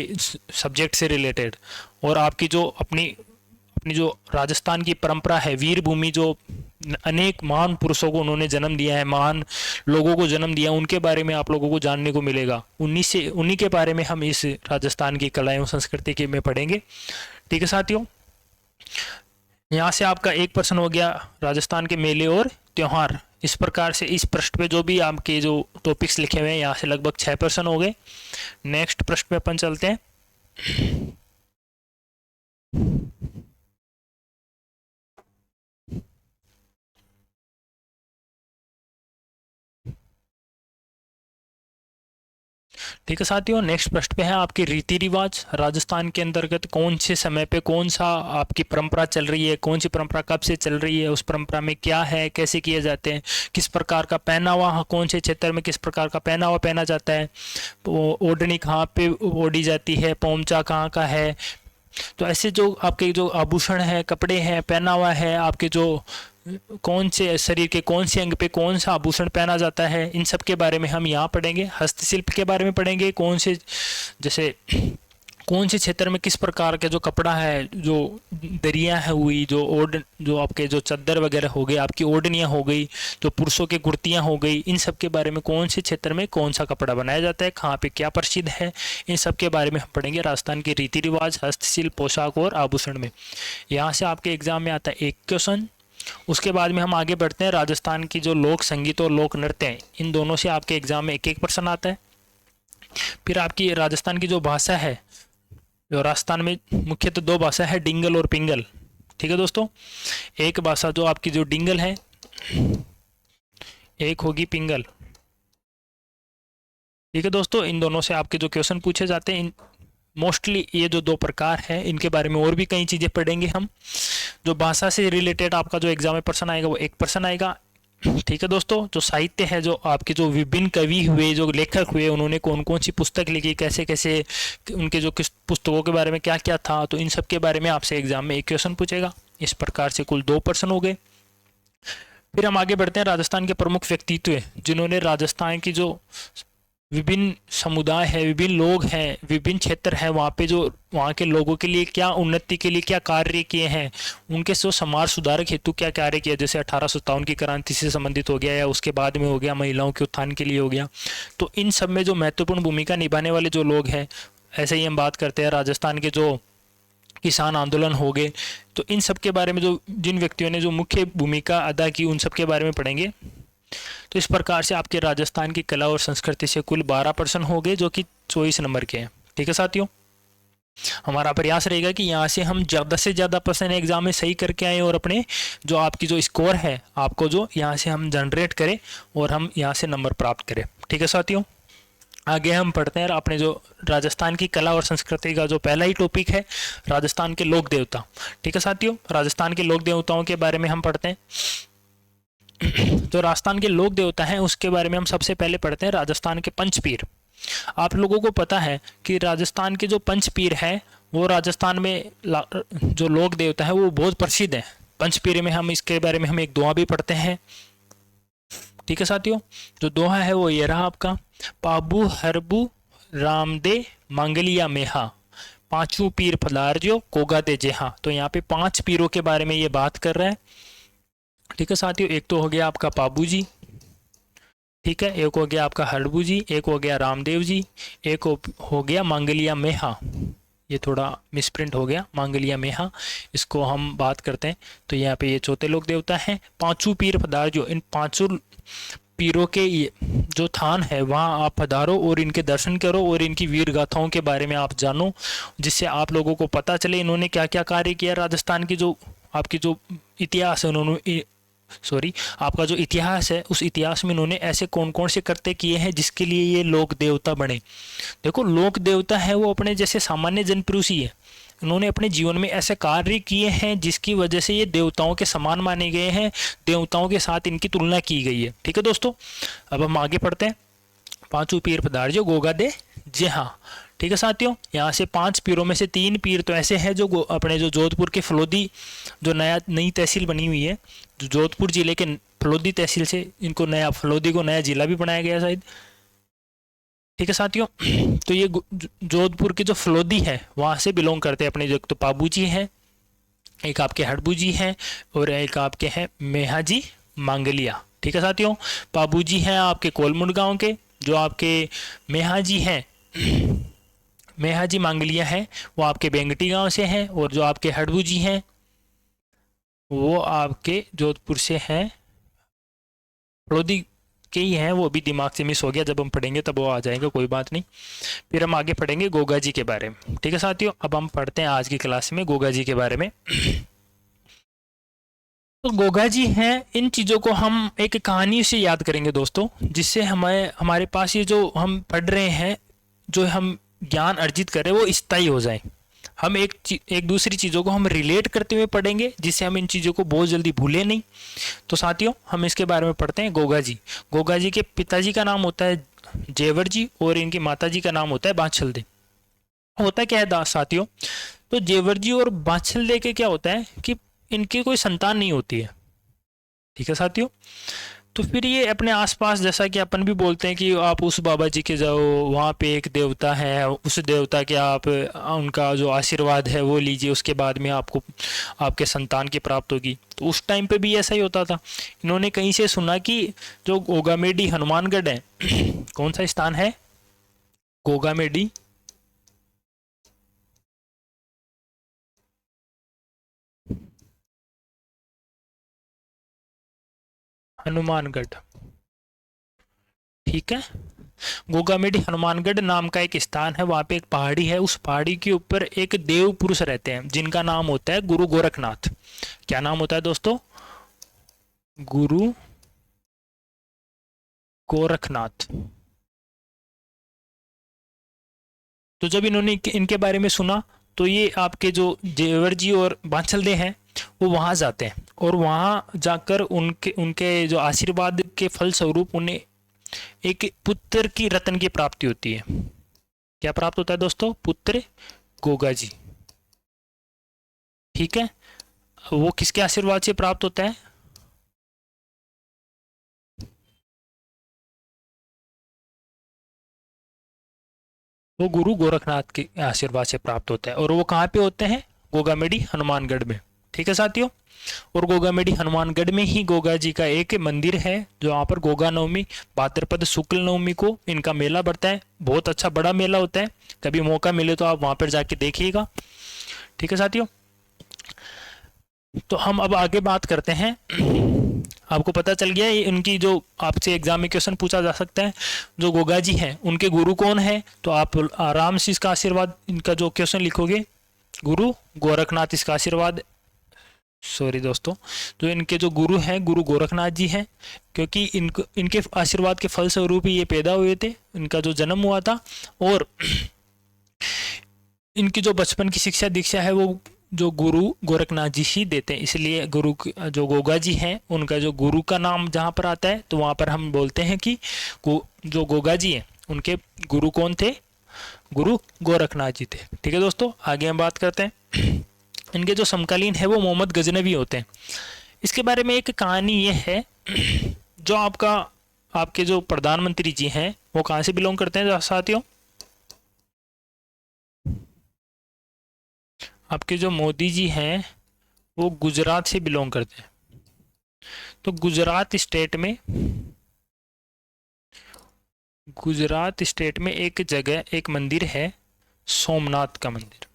सब्जेक्ट से रिलेटेड। और आपकी जो अपनी अपनी जो राजस्थान की परंपरा है, वीर भूमि, जो अनेक महान पुरुषों को उन्होंने जन्म दिया है, महान लोगों को जन्म दिया, उनके बारे में आप लोगों को जानने को मिलेगा। उन्हीं के बारे में हम इस राजस्थान की कला एवं संस्कृति के में पढ़ेंगे। ठीक है साथियों, यहाँ से आपका 1% हो गया राजस्थान के मेले और त्योहार। इस प्रकार से इस पृष्ठ पे जो भी आपके जो टॉपिक्स लिखे हुए हैं, यहाँ से लगभग 6% हो गए। नेक्स्ट पृष्ठ पे अपन चलते हैं। ठीक है साथियों, नेक्स्ट पृष्ठ पे है आपके रीति रिवाज। राजस्थान के अंतर्गत कौन से समय पे कौन सा आपकी परंपरा चल रही है, कौन सी परंपरा कब से चल रही है, उस परंपरा में क्या है, कैसे किए जाते हैं, किस प्रकार का पहनावा, कौन से क्षेत्र में किस प्रकार का पहनावा पहना जाता है, ओढ़नी कहाँ पे ओढ़ी जाती है, पोमचा कहाँ का है। तो ऐसे जो आपके जो आभूषण है, कपड़े हैं, पहनावा है, आपके जो कौन से शरीर के कौन से अंग पे कौन सा आभूषण पहना जाता है, इन सब के बारे में हम यहाँ पढ़ेंगे। हस्तशिल्प के बारे में पढ़ेंगे, कौन से जैसे कौन से क्षेत्र में किस प्रकार के जो कपड़ा है, जो दरिया है हुई, जो आपके जो चद्दर वगैरह हो गए, आपकी ओढ़नियाँ हो गई, जो पुरुषों की कुर्तियाँ हो गई, इन सब के बारे में कौन से क्षेत्र में कौन सा कपड़ा बनाया जाता है, कहाँ पे क्या प्रसिद्ध है, इन सब के बारे में हम पढ़ेंगे। राजस्थान के रीति रिवाज, हस्तशिल्प, पोशाक और आभूषण में यहाँ से आपके एग्जाम में आता है 1 क्वेश्चन। उसके बाद में हम आगे बढ़ते हैं। राजस्थान की जो लोक संगीत और लोक नृत्य हैं, इन दोनों से आपके एग्जाम में 1-1% आता है। फिर आपकी राजस्थान की जो भाषा है, जो राजस्थान में मुख्यतः 2 भाषा है, डिंगल और पिंगल। ठीक है दोस्तों, एक भाषा जो आपकी जो डिंगल है, एक होगी पिंगल। ठीक है दोस्तों, इन दोनों से आपके जो क्वेश्चन पूछे जाते हैं, मोस्टली ये जो 2 प्रकार है, इनके बारे में और भी कई चीज़ें पढ़ेंगे हम। जो भाषा से रिलेटेड आपका जो एग्जाम में पर्सन आएगा वो 1% आएगा। ठीक है दोस्तों, जो साहित्य है, जो आपके जो विभिन्न कवि हुए, जो लेखक हुए, उन्होंने कौन कौन सी पुस्तक लिखी, कैसे कैसे, उनके जो किस पुस्तकों के बारे में क्या क्या था, तो इन सब के बारे में आपसे एग्जाम में 1 क्वेश्चन पूछेगा। इस प्रकार से कुल 2% हो गए। फिर हम आगे बढ़ते हैं। राजस्थान के प्रमुख व्यक्तित्व जिन्होंने राजस्थान की जो विभिन्न समुदाय है, विभिन्न लोग हैं, विभिन्न क्षेत्र है, वहाँ पे जो वहाँ के लोगों के लिए क्या उन्नति के लिए क्या कार्य किए हैं, उनके जो समाज सुधारक हेतु क्या कार्य किया, जैसे 1857 की क्रांति से संबंधित हो गया या उसके बाद में हो गया, महिलाओं के उत्थान के लिए हो गया। तो इन सब में जो महत्वपूर्ण भूमिका निभाने वाले जो लोग हैं, ऐसे ही हम बात करते हैं राजस्थान के जो किसान आंदोलन हो गए, तो इन सब के बारे में जो जिन व्यक्तियों ने जो मुख्य भूमिका अदा की, उन सब के बारे में पढ़ेंगे। तो इस प्रकार से आपके राजस्थान की कला और संस्कृति से कुल 12% हो गए, जो कि 24 नंबर के हैं। ठीक है साथियों, हमारा प्रयास रहेगा कि यहाँ से हम ज़्यादा से ज़्यादा पर्सन एग्जाम में सही करके आए और अपने जो आपकी जो स्कोर है, आपको जो यहाँ से हम जनरेट करें और हम यहाँ से नंबर प्राप्त करें। ठीक है साथियों, आगे हम पढ़ते हैं अपने जो राजस्थान की कला और संस्कृति का जो पहला ही टॉपिक है, राजस्थान के लोक देवता। ठीक है साथियों, राजस्थान के लोक देवताओं के बारे में हम पढ़ते हैं। जो राजस्थान के लोक देवता हैं उसके बारे में हम सबसे पहले पढ़ते हैं राजस्थान के पंचपीर। आप लोगों को पता है कि राजस्थान के जो पंचपीर हैं वो राजस्थान में जो लोक देवता है वो बहुत प्रसिद्ध है। पंचपीर में हम इसके बारे में हम एक दोहा भी पढ़ते हैं। ठीक है साथियों, जो दोहा है वो ये रहा आपका, पाबू हरबू रामदे मंगलिया मेहा, पांचू पीर पधार्यो कोगा दे जेहा। तो यहाँ पे 5 पीरों के बारे में ये बात कर रहा है। ठीक है साथियों, एक तो हो गया आपका पाबू जी, ठीक है, एक हो गया आपका हरबू जी, एक हो गया रामदेव जी, एक हो गया मंगलिया मेहा। ये थोड़ा मिसप्रिंट हो गया, मंगलिया मेहा, इसको हम बात करते हैं। तो यहाँ पे ये चौथे लोक देवता हैं। पांचों पीर पधार्यो, इन 5 पीरों के जो थान है वहाँ आप पधारो और इनके दर्शन करो और इनकी वीर गाथाओं के बारे में आप जानो, जिससे आप लोगों को पता चले इन्होंने क्या क्या कार्य किया। राजस्थान की जो आपकी जो इतिहास है, उन्होंने सॉरी आपका जो इतिहास है उस इतिहास में इन्होंने ऐसे कौन कौन से कृत्य किए हैं जिसके लिए ये लोक देवता बने। देखो लोक देवता है वो अपने जैसे सामान्य जनपुरुष ही है, इन्होंने अपने जीवन में ऐसे कार्य किए हैं जिसकी वजह से ये देवताओं के समान माने गए हैं, देवताओं के साथ इनकी तुलना की गई है। ठीक है दोस्तों, अब हम आगे पढ़ते हैं। पांचों पीर पधार जो गोगा दे जी हाँ। ठीक है साथियों, यहाँ से 5 पीरों में से 3 पीर तो ऐसे हैं जो अपने जो जोधपुर के फलोदी जो नई तहसील बनी हुई है, जो जोधपुर जिले के फलोदी तहसील से इनको नया फलोदी को नया जिला भी बनाया गया शायद। ठीक है साथियों, तो ये जोधपुर के जो फलोदी है वहाँ से बिलोंग करते हैं अपने। जो तो पाबू जी हैं, एक आपके हड़बू जी हैं और एक आपके हैं मेहा जी मांगलिया। ठीक है साथियों, पाबू जी हैं आपके कोलमुंड गांव के, जो आपके मेहा जी हैं मेहा जी मांगलिया हैं वो आपके बेंगटी गांव से हैं, और जो आपके हड़बू जी हैं वो आपके जोधपुर से हैं, फलोदी के ही हैं। वो अभी दिमाग से मिस हो गया, जब हम पढ़ेंगे तब वो आ जाएगा, कोई बात नहीं। फिर हम आगे पढ़ेंगे गोगा जी के बारे में। ठीक है साथियों, अब हम पढ़ते हैं आज की क्लास में गोगा जी के बारे में। तो गोगा जी हैं, इन चीज़ों को हम एक कहानी से याद करेंगे दोस्तों, जिससे हमारे पास ये जो हम पढ़ रहे हैं, जो हम ज्ञान अर्जित करें वो स्थायी हो जाए। हम एक दूसरी चीज़ों को हम रिलेट करते हुए पढ़ेंगे, जिससे हम इन चीज़ों को बहुत जल्दी भूलें नहीं। तो साथियों हम इसके बारे में पढ़ते हैं। गोगा जी, गोगा जी के पिताजी का नाम होता है जेवर जी और इनकी माता जी का नाम होता है बाछलदे। होता क्या है साथियों, तो जेवर जी और बाछलदे के क्या होता है कि इनकी कोई संतान नहीं होती है। ठीक है साथियों, तो फिर ये अपने आसपास, जैसा कि अपन भी बोलते हैं कि आप उस बाबा जी के जाओ, वहाँ पे एक देवता है, उस देवता के आप उनका जो आशीर्वाद है वो लीजिए, उसके बाद में आपको आपके संतान की प्राप्त होगी। तो उस टाइम पे भी ऐसा ही होता था। इन्होंने कहीं से सुना कि जो गोगामेडी हनुमानगढ़ है कौन सा स्थान है, गोगामेडी हनुमानगढ़। ठीक है, गोगामेडी हनुमानगढ़ नाम का एक स्थान है, वहाँ पे एक पहाड़ी है, उस पहाड़ी के ऊपर एक देव पुरुष रहते हैं जिनका नाम होता है गुरु गोरखनाथ। क्या नाम होता है दोस्तों, गुरु गोरखनाथ। तो जब इन्होंने इनके बारे में सुना तो ये आपके जो जेवर जी और बांछलदे हैं वो वहाँ जाते हैं, और वहाँ जाकर उनके उनके जो आशीर्वाद के फल स्वरूप उन्हें एक पुत्र की रत्न की प्राप्ति होती है। क्या प्राप्त होता है दोस्तों, पुत्र गोगा जी। ठीक है, वो किसके आशीर्वाद से प्राप्त होता है, वो गुरु गोरखनाथ के आशीर्वाद से प्राप्त होता है। और वो कहाँ पे होते हैं, गोगामेडी हनुमानगढ़ में। ठीक है साथियों, और गोगामेडी हनुमानगढ़ में ही गोगा जी का एक मंदिर है, जो वहाँ पर गोगा नवमी भाद्रपद शुक्ल नवमी को इनका मेला बढ़ता है। बहुत अच्छा बड़ा मेला होता है, कभी मौका मिले तो आप वहाँ पर जाके देखिएगा। ठीक है साथियों, तो हम अब आगे बात करते हैं। आपको पता चल गया इनकी जो आपसे एग्जाम में क्वेश्चन पूछा जा सकता है, जो गोगा जी हैं उनके गुरु कौन है, तो आप आराम से इसका आशीर्वाद, इनका जो क्वेश्चन लिखोगे गुरु गोरखनाथ, इसका आशीर्वाद, सॉरी दोस्तों, जो इनके जो गुरु हैं गुरु गोरखनाथ जी हैं, क्योंकि इनके आशीर्वाद के फल स्वरूप ही ये पैदा हुए थे, इनका जो जन्म हुआ था। और इनकी जो बचपन की शिक्षा दीक्षा है वो जो गुरु गोरखनाथ जी ही देते हैं, इसलिए गुरु जो गोगा जी हैं उनका जो गुरु का नाम जहाँ पर आता है तो वहाँ पर हम बोलते हैं कि जो गोगा जी हैं उनके गुरु कौन थे, गुरु गोरखनाथ जी थे। ठीक है दोस्तों, आगे हम बात करते हैं। इनके जो समकालीन है वो मोहम्मद गजनवी होते हैं। इसके बारे में एक कहानी ये है, जो आपके जो प्रधानमंत्री जी हैं वो कहाँ से बिलोंग करते हैं साथियों, आपके जो मोदी जी हैं वो गुजरात से बिलोंग करते हैं। तो गुजरात स्टेट में एक जगह एक मंदिर है, सोमनाथ का मंदिर।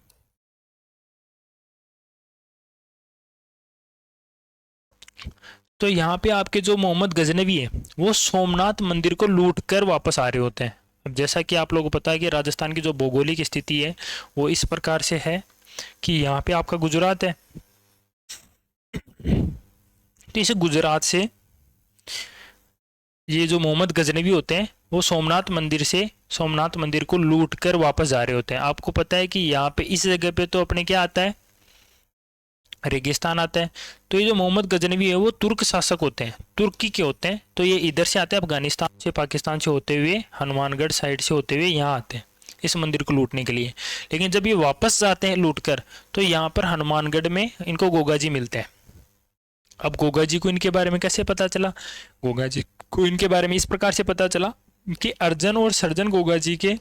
तो यहाँ पे आपके जो मोहम्मद गजनवी है वो सोमनाथ मंदिर को लूट कर वापस आ रहे होते हैं। अब जैसा कि आप लोगों को पता है कि राजस्थान की जो भौगोलिक स्थिति है वो इस प्रकार से है कि यहाँ पे आपका गुजरात है, तो इसे गुजरात से ये जो मोहम्मद गजनवी होते हैं वो सोमनाथ मंदिर को लूट कर वापस जा रहे होते हैं। आपको पता है कि यहाँ पे इस जगह पे तो अपने क्या आता है, रेगिस्तान आता है। तो ये जो मोहम्मद गजनवी है वो तुर्क शासक होते हैं, तुर्की के होते हैं। तो ये इधर से आते हैं, अफगानिस्तान से, पाकिस्तान से होते हुए, हनुमानगढ़ साइड से होते हुए यहाँ आते हैं इस मंदिर को लूटने के लिए। लेकिन जब ये वापस जाते हैं लूट कर, तो यहाँ पर हनुमानगढ़ में इनको गोगा जी मिलते हैं। अब गोगा जी को इनके बारे में कैसे पता चला? गोगा जी को इनके बारे में इस प्रकार से पता चला कि अर्जन और सर्जन गोगा जी के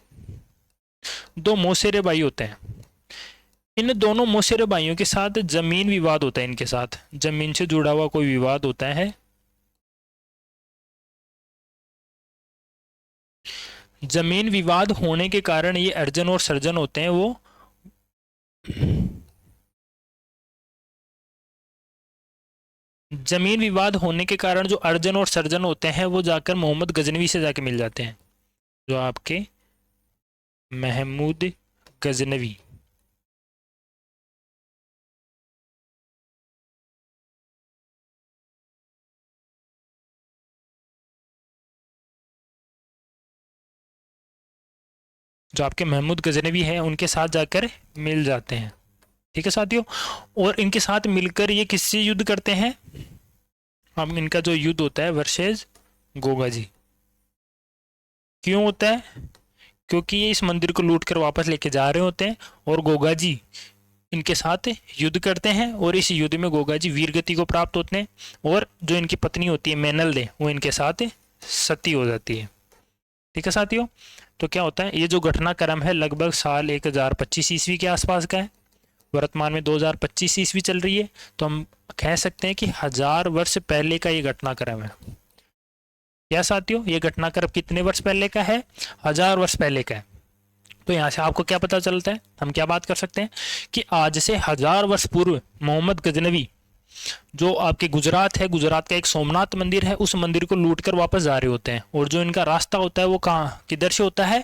दो मौसेरे भाई होते हैं। इन दोनों मौसेरे भाइयों के साथ जमीन विवाद होता है, इनके साथ जमीन से जुड़ा हुआ कोई विवाद होता है। जमीन विवाद होने के कारण ये अर्जन और सर्जन होते हैं वो जमीन विवाद होने के कारण जो अर्जन और सर्जन होते हैं वो जाकर मोहम्मद गजनवी से जाके मिल जाते हैं, जो आपके महमूद गजनवी। जो आपके महमूद गजनवी हैं उनके साथ जाकर मिल जाते हैं। ठीक है साथियों, और इनके साथ मिलकर ये किससे युद्ध करते हैं? अब इनका जो युद्ध होता है वर्सेस गोगा जी। क्यों होता है? क्योंकि ये इस मंदिर को लूट कर वापस लेके जा रहे होते हैं और गोगा जी इनके साथ युद्ध करते हैं, और इस युद्ध में गोगा जी वीर गति को प्राप्त होते हैं, और जो इनकी पत्नी होती है मेनल वो इनके साथ सती हो जाती है। ठीक है साथियों, तो क्या होता है, ये जो घटनाक्रम है लगभग साल 1025 ईस्वी के आसपास का है। वर्तमान में 2025 ईस्वी चल रही है, तो हम कह सकते हैं कि 1000 वर्ष पहले का ये घटनाक्रम है। क्या साथियों, ये घटनाक्रम कितने वर्ष पहले का है? 1000 वर्ष पहले का है। तो यहाँ से आपको क्या पता चलता है, हम क्या बात कर सकते हैं कि आज से 1000 वर्ष पूर्व मोहम्मद गजनवी जो आपके गुजरात है, गुजरात का एक सोमनाथ मंदिर है, उस मंदिर को लूट कर वापस जा रहे होते हैं। और जो इनका रास्ता होता है वो कहाँ किधर से होता है?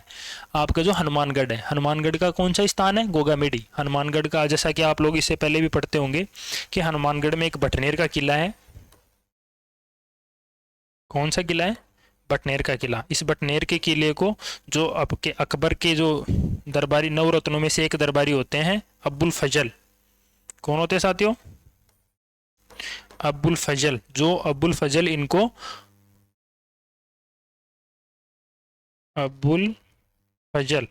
आपका जो हनुमानगढ़ है, हनुमानगढ़ का कौन सा स्थान है? गोगामेडी। हनुमानगढ़ का, जैसा कि आप लोग इससे पहले भी पढ़ते होंगे कि हनुमानगढ़ में एक बटनेर का किला है। कौन सा किला है? बटनेर का किला। इस बटनेर के किले को जो आपके अकबर के जो दरबारी नवरत्नों में से एक दरबारी होते हैं अब्बुल फजल, कौन होते हैं साथियों? अब्बुल फजल। जो अब्बुल फजल इनको अब्बुल फजल,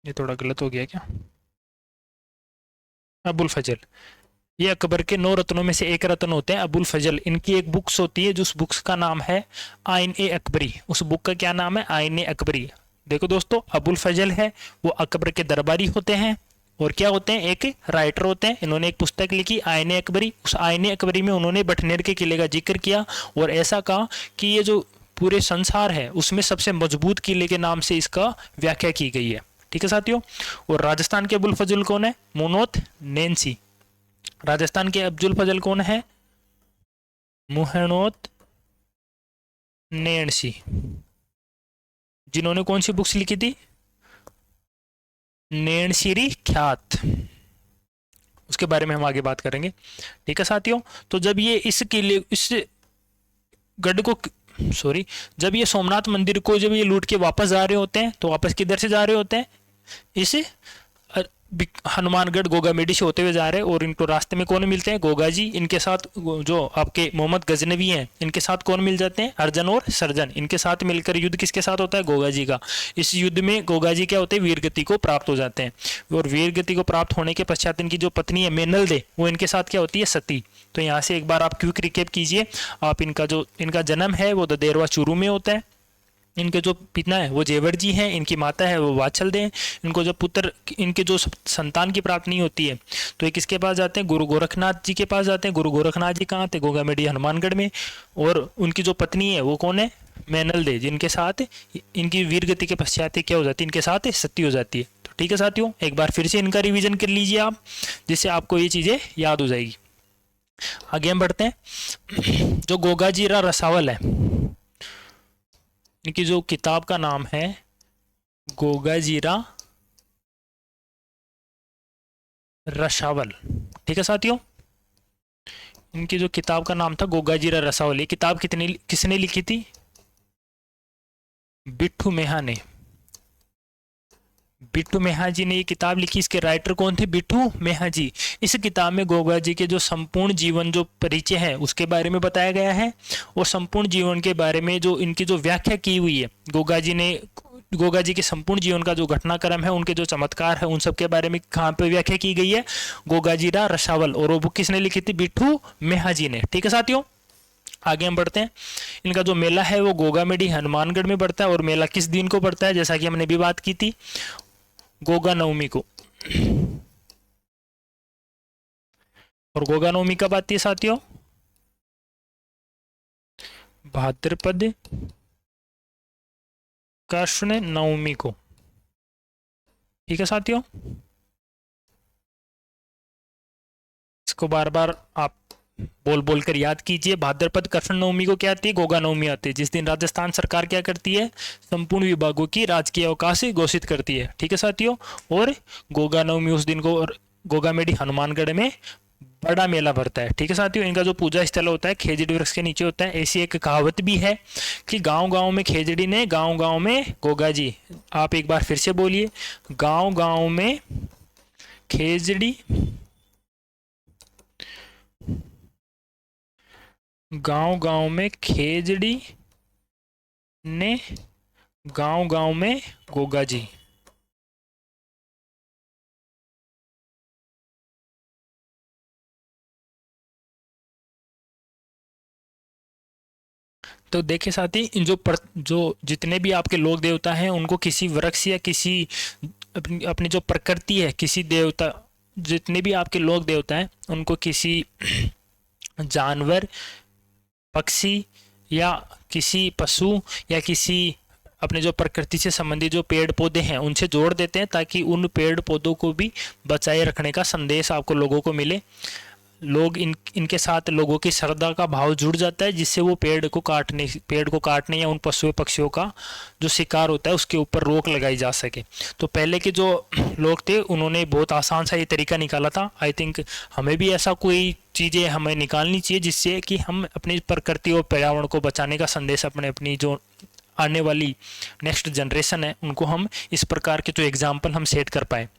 ये थोड़ा गलत हो गया क्या? अब्बुल फजल, ये अकबर के 9 रत्नों में से एक रत्न होते हैं अब्बुल फजल। इनकी एक बुक्स होती है जिस बुक्स का नाम है आइन ए अकबरी। उस बुक का क्या नाम है? आइन ए अकबरी। देखो दोस्तों, अब्बुल फजल है वो अकबर के दरबारी होते हैं, और क्या होते हैं? एक राइटर होते हैं। इन्होंने एक पुस्तक लिखी आइन ए अकबरी। उस आइन ए अकबरी में उन्होंने बटनेर के किले का जिक्र किया और ऐसा कहा कि ये जो पूरे संसार है उसमें सबसे मजबूत किले के नाम से इसका व्याख्या की गई है। ठीक है साथियों, और राजस्थान के अब्बुल फजल कौन है? मोनोत नैंसी। राजस्थान के अब्दुल फजल कौन है? मुहनोत नैंसी, जिन्होंने कौन सी बुक्स लिखी थी? नैंसीरी ख्यात। उसके बारे में हम आगे बात करेंगे। ठीक है साथियों, तो जब ये इस किले, इस गढ़ को, सॉरी, जब ये सोमनाथ मंदिर को जब ये लूट के वापस जा रहे होते हैं, तो वापस किधर से जा रहे होते हैं? इस हनुमानगढ़ गोगामेडी से होते हुए जा रहे हैं, और इनको रास्ते में कौन मिलते हैं? गोगा जी। इनके साथ जो आपके मोहम्मद गजनवी हैं, इनके साथ कौन मिल जाते हैं? अर्जन और सर्जन। इनके साथ मिलकर युद्ध किसके साथ होता है? गोगा जी का। इस युद्ध में गोगा जी क्या होते हैं? वीरगति को प्राप्त हो जाते हैं, और वीरगति को प्राप्त होने के पश्चात इनकी जो पत्नी है मेनल वो इनके साथ क्या होती है? सती। तो यहाँ से एक बार आप क्विक रिकेप कीजिए आप। इनका जन्म है वो ददेरवा चूरू में होता है। इनके जो पिता है वो जेवर जी हैं, इनकी माता है वो वात्सल दे। इनको जो पुत्र, इनके जो संतान की प्राप्ति नहीं होती है, तो ये किसके पास जाते हैं? गुरु गोरखनाथ जी के पास जाते हैं। गुरु गोरखनाथ जी कहाँ थे? गोगामेडी हनुमानगढ़ में। और उनकी जो पत्नी है वो कौन है? मैनल दे, जिनके साथ इनकी वीरगति के पश्चात क्या हो जाती है? इनके साथ सती हो जाती है। तो ठीक है साथियों, एक बार फिर से इनका रिविजन कर लीजिए आप, जिससे आपको ये चीज़ें याद हो जाएगी। आगे हम बढ़ते हैं। जो गोगाजीरा रसावल है, इनकी जो किताब का नाम है गोगाजीरा रसावल। ठीक है साथियों, इनकी जो किताब का नाम था गोगाजीरा रसावली, किताब किसने लिखी थी? बिट्ठू मेहा ने। बिट्टू मेहा जी ने ये किताब लिखी। इसके राइटर कौन थे? बिट्टू मेहा जी। इस किताब में गोगा जी के जो संपूर्ण जीवन जो परिचय है उसके बारे में बताया गया है, और संपूर्ण जीवन के बारे में जो इनकी जो व्याख्या की हुई है गोगा जी के संपूर्ण जीवन का जो घटनाक्रम है, उनके जो चमत्कार है, उन सब के बारे में कहाँ पे व्याख्या की गई है? गोगाजीरा रसावल। और वो बुक किसने लिखी थी? बिट्ठू मेहा जी ने। ठीक है साथियों, आगे हम बढ़ते हैं। इनका जो मेला है वो गोगामेडी हनुमानगढ़ में पड़ता है, और मेला किस दिन को पड़ता है? जैसा कि हमने भी बात की थी, गोगा नवमी को। और गोगा नवमी कब आती है साथियों? भाद्रपद कृष्ण नवमी को। ठीक है साथियों, इसको बार बार आप बोल बोल कर याद कीजिए। भाद्रपद कृष्ण नवमी को क्या आती है? गोगा नवमी आती है, जिस दिन राजस्थान सरकार क्या करती है? संपूर्ण विभागों की राजकीय अवकाश घोषित करती है। ठीक है साथियों, और गोगा नवमी उस दिन को गोगामेडी हनुमानगढ़ में बड़ा मेला भरता है। ठीक है साथियों, इनका जो पूजा स्थल होता है खेजड़ी वृक्ष के नीचे होता है। ऐसी एक कहावत भी है कि गांव गांव में खेजड़ी ने, गांव गांव में गोगा जी। आप एक बार फिर से बोलिए, गांव गांव में खेजड़ी, गांव गांव में खेजड़ी ने, गांव गांव में गोगा जी। तो देखिए साथी, इन जो जितने भी आपके लोक देवता हैं उनको किसी वृक्ष या किसी अपनी जो प्रकृति है, किसी देवता, जितने भी आपके लोक देवता हैं उनको किसी जानवर, पक्षी या किसी पशु या किसी अपने जो प्रकृति से संबंधित जो पेड़ पौधे हैं उनसे जोड़ देते हैं, ताकि उन पेड़ पौधों को भी बचाए रखने का संदेश आपको लोगों को मिले। लोग इनके साथ लोगों की श्रद्धा का भाव जुड़ जाता है, जिससे वो पेड़ को काटने या उन पशु पक्षियों का जो शिकार होता है उसके ऊपर रोक लगाई जा सके। तो पहले के जो लोग थे उन्होंने बहुत आसान सा ये तरीका निकाला था। आई थिंक हमें भी ऐसा कोई चीज़ें हमें निकालनी चाहिए जिससे कि हम अपनी प्रकृति और पर्यावरण को बचाने का संदेश अपनी जो आने वाली नेक्स्ट जनरेशन है उनको हम इस प्रकार के जो एग्जाम्पल हम सेट कर पाए।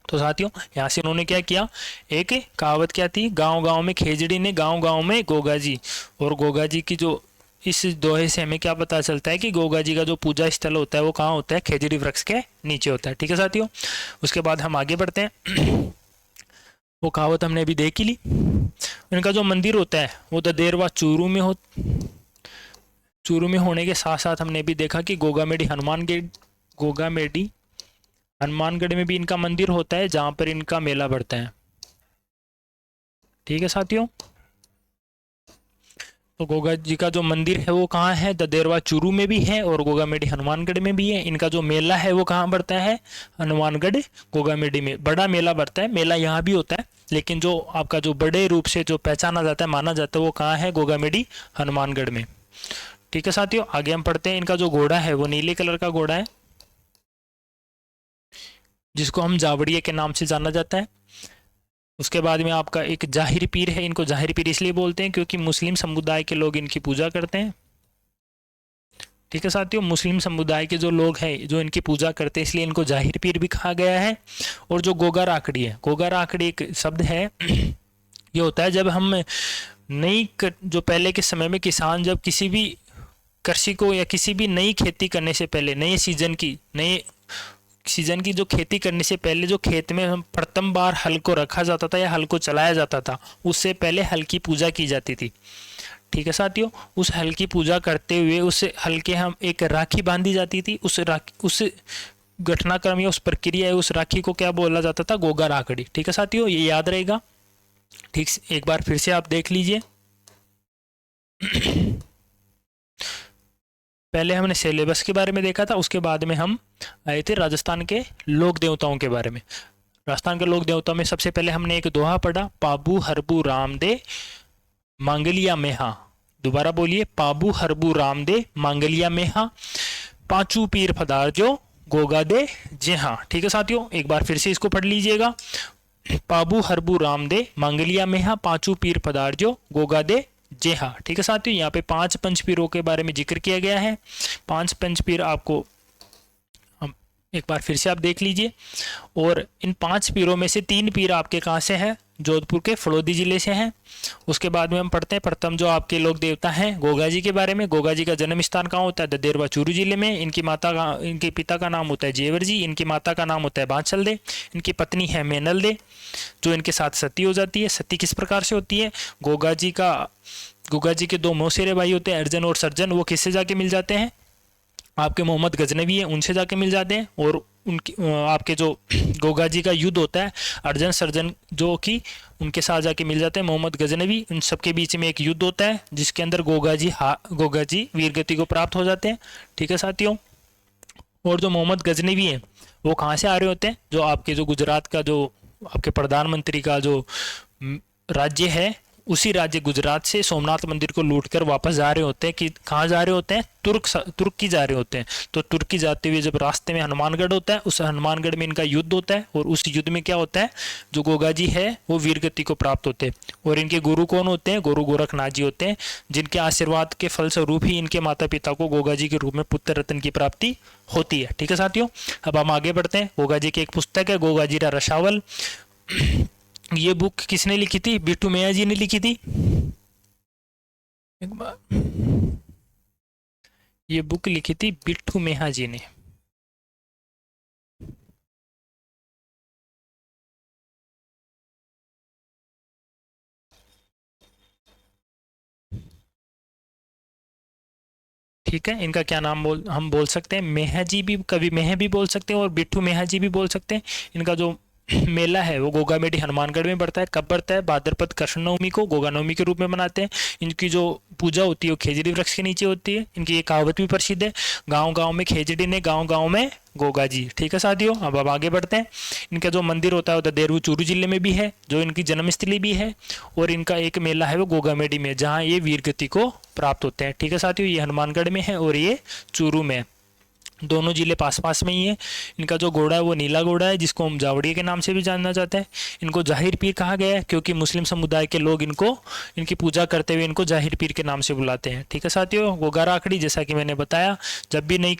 तो साथियों, यहाँ से उन्होंने क्या किया? एक कहावत क्या थी? गांव गांव में खेजड़ी ने, गांव गांव में गोगा जी। और गोगा जी की जो इस दोहे से हमें क्या पता चलता है कि गोगा जी का जो पूजा स्थल होता है वो कहाँ होता है? खेजड़ी वृक्ष के नीचे होता है। ठीक है साथियों, उसके बाद हम आगे बढ़ते हैं। वो कहावत हमने अभी देख ही ली। इनका जो मंदिर होता है वो ददेरवा चूरू में होने के साथ साथ हमने भी देखा कि गोगामेडी हनुमानगढ़ में भी इनका मंदिर होता है, जहां पर इनका मेला बढ़ता है। ठीक है साथियों, तो गोगा जी का जो मंदिर है वो कहाँ है? ददेरवा चूरू में भी है और गोगामेडी हनुमानगढ़ में भी है। इनका जो मेला है वो कहाँ बढ़ता है? हनुमानगढ़ गोगामेडी में बड़ा मेला बढ़ता है। मेला यहाँ भी होता है, लेकिन जो आपका जो बड़े रूप से जो पहचाना जाता है, माना जाता है, वो कहाँ है? गोगामेडी हनुमानगढ़ में। ठीक है साथियों, आगे हम पढ़ते हैं। इनका जो घोड़ा है वो नीले कलर का घोड़ा है, जिसको हम जावड़िया के नाम से जाना जाता है। उसके बाद में आपका एक जाहिर पीर है। इनको जाहिर पीर इसलिए बोलते हैं क्योंकि मुस्लिम समुदाय के लोग इनकी पूजा करते हैं। ठीक है साथियों, मुस्लिम समुदाय के जो लोग हैं जो इनकी पूजा करते हैं, इसलिए इनको जाहिर पीर भी कहा गया है। और जो गोगा राखड़ी है, गोगा राखड़ी एक शब्द है। ये होता है जब हम जो पहले के समय में किसान जब किसी भी कृषि को या किसी भी नई खेती करने से पहले, नए सीजन की जो खेती करने से पहले जो खेत में हम प्रथम बार हल को रखा जाता था या हल को चलाया जाता था, उससे पहले हल की पूजा की जाती थी। ठीक है साथियों, उस हल की पूजा करते हुए उस हल के हम एक राखी बांधी जाती थी। उस घटनाक्रम या उस प्रक्रिया, उस राखी को क्या बोला जाता था? गोगा राखड़ी। ठीक है साथियों, ये याद रहेगा। ठीक, एक बार फिर से आप देख लीजिए। पहले हमने सिलेबस के बारे में देखा था, उसके बाद में हम आए थे राजस्थान के लोक देवताओं के बारे में। राजस्थान के लोक देवताओं में सबसे पहले हमने एक दोहा पढ़ा, पाबू हरबू राम दे मांगलिया मेहा। दोबारा बोलिए, पाबू हरबू राम दे मांगलिया मेहा, पांचू पीर फदार जो गोगा दे जे हाँ। ठीक है साथियों, एक बार फिर से इसको पढ़ लीजिएगा। पाबू हरबू राम दे मांगलिया मेहा पांचू पीर पदार्जो गोगा दे जेहा। ठीक है साथियों, यहाँ पे 5 पंच पीरों के बारे में जिक्र किया गया है। 5 पंच पीर आपको एक बार फिर से आप देख लीजिए। और इन 5 पीरों में से 3 पीर आपके कहाँ से हैं? जोधपुर के फलोदी जिले से हैं। उसके बाद में हम पढ़ते हैं प्रथम जो आपके लोक देवता हैं गोगा जी के बारे में। गोगा जी का जन्म स्थान कहाँ होता है? ददेरवा चूरू जिले में। इनके पिता का नाम होता है जेवर जी, इनकी माता का नाम होता है बांचल दे, इनकी पत्नी है मेनल दे जो इनके साथ सती हो जाती है। सती किस प्रकार से होती है? गोगा जी के 2 मौसेरे भाई होते हैं अर्जन और सर्जन, वो किससे जाके मिल जाते हैं? आपके मोहम्मद गजनवी है उनसे जाके मिल जाते हैं। और उनकी आपके जो गोगा जी का युद्ध होता है अर्जन सर्जन जो कि उनके साथ जाके मिल जाते हैं मोहम्मद गजनवी, उन सबके बीच में एक युद्ध होता है जिसके अंदर गोगा जी वीरगति को प्राप्त हो जाते हैं। ठीक है साथियों, और जो मोहम्मद गजनवी है वो कहाँ से आ रहे होते हैं? जो आपके जो गुजरात का जो आपके प्रधानमंत्री का जो राज्य है उसी राज्य गुजरात से सोमनाथ मंदिर को लूटकर वापस जा रहे होते हैं। कि कहाँ जा रहे होते हैं? तुर्क की जा रहे होते हैं। तो तुर्क की जाते हुए जब रास्ते में हनुमानगढ़ होता है, उस हनुमानगढ़ में इनका युद्ध होता है और उस युद्ध में क्या होता है? जो गोगा जी है वो वीरगति को प्राप्त होते हैं। और इनके गुरु कौन होते हैं? गुरु गोरखनाथ जी होते हैं, जिनके आशीर्वाद के फलस्वरूप ही इनके माता पिता को गोगा जी के रूप में पुत्र रत्न की प्राप्ति होती है। ठीक है साथियों, अब हम आगे बढ़ते हैं। गोगा जी की एक पुस्तक है गोगा जी रा रसावल। ये बुक किसने लिखी थी? बिट्टू मैया जी ने लिखी थी। एक बार ये बुक लिखी थी बिट्टू मेहा जी ने। ठीक है, इनका क्या नाम हम बोल सकते हैं? मेहा जी भी, कभी मेह भी बोल सकते हैं और बिट्टू मेहा जी भी बोल सकते हैं। इनका जो मेला है वो गोगामेडी हनुमानगढ़ में बढ़ता है। कब बढ़ता है? भाद्रपद कृष्ण नवमी को गोगा नवमी के रूप में मनाते हैं। इनकी जो पूजा होती है वो खेजड़ी वृक्ष के नीचे होती है। इनकी ये कहावत भी प्रसिद्ध है, गांव गांव में खेजड़ी ने गांव गांव में गोगा जी। ठीक है साथियों, अब आगे बढ़ते हैं। इनका जो मंदिर होता है वो ददेरवा चूरू जिले में भी है, जो इनकी जन्मस्थली भी है। और इनका एक मेला है वो गोगामेडी में, जहाँ ये वीरगति को प्राप्त होते हैं। ठीक है साथियों, ये हनुमानगढ़ में है और ये चूरू में है, दोनों जिले पास पास में ही है। इनका जो घोड़ा है वो नीला घोड़ा है, जिसको हम जावड़िया के नाम से भी जानना चाहते हैं। इनको जाहिर पीर कहा गया है क्योंकि मुस्लिम समुदाय के लोग इनकी पूजा करते हुए इनको जाहिर पीर के नाम से बुलाते हैं। ठीक है साथियों, गोगा राखड़ी, जैसा कि मैंने बताया, जब भी नई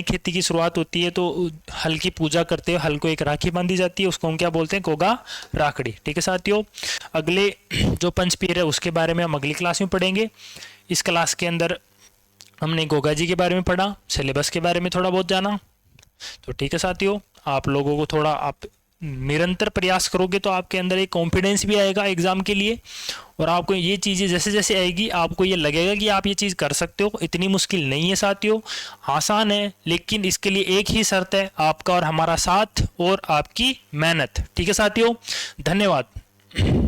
खेती की शुरुआत होती है तो हल की पूजा करते हुए हल को एक राखी बांधी जाती है, उसको हम क्या बोलते हैं? गोगा राखड़ी। ठीक है साथियों, अगले जो पंच पीर है उसके बारे में हम अगली क्लास में पढ़ेंगे। इस क्लास के अंदर हमने गोगा जी के बारे में पढ़ा, सिलेबस के बारे में थोड़ा बहुत जाना। तो ठीक है साथियों, आप लोगों को थोड़ा आप निरंतर प्रयास करोगे तो आपके अंदर एक कॉन्फिडेंस भी आएगा एग्जाम के लिए, और आपको ये चीज़ें जैसे जैसे आएगी आपको ये लगेगा कि आप ये चीज़ कर सकते हो। इतनी मुश्किल नहीं है साथियों, आसान है, लेकिन इसके लिए एक ही शर्त है, आपका और हमारा साथ और आपकी मेहनत। ठीक है साथियों, धन्यवाद।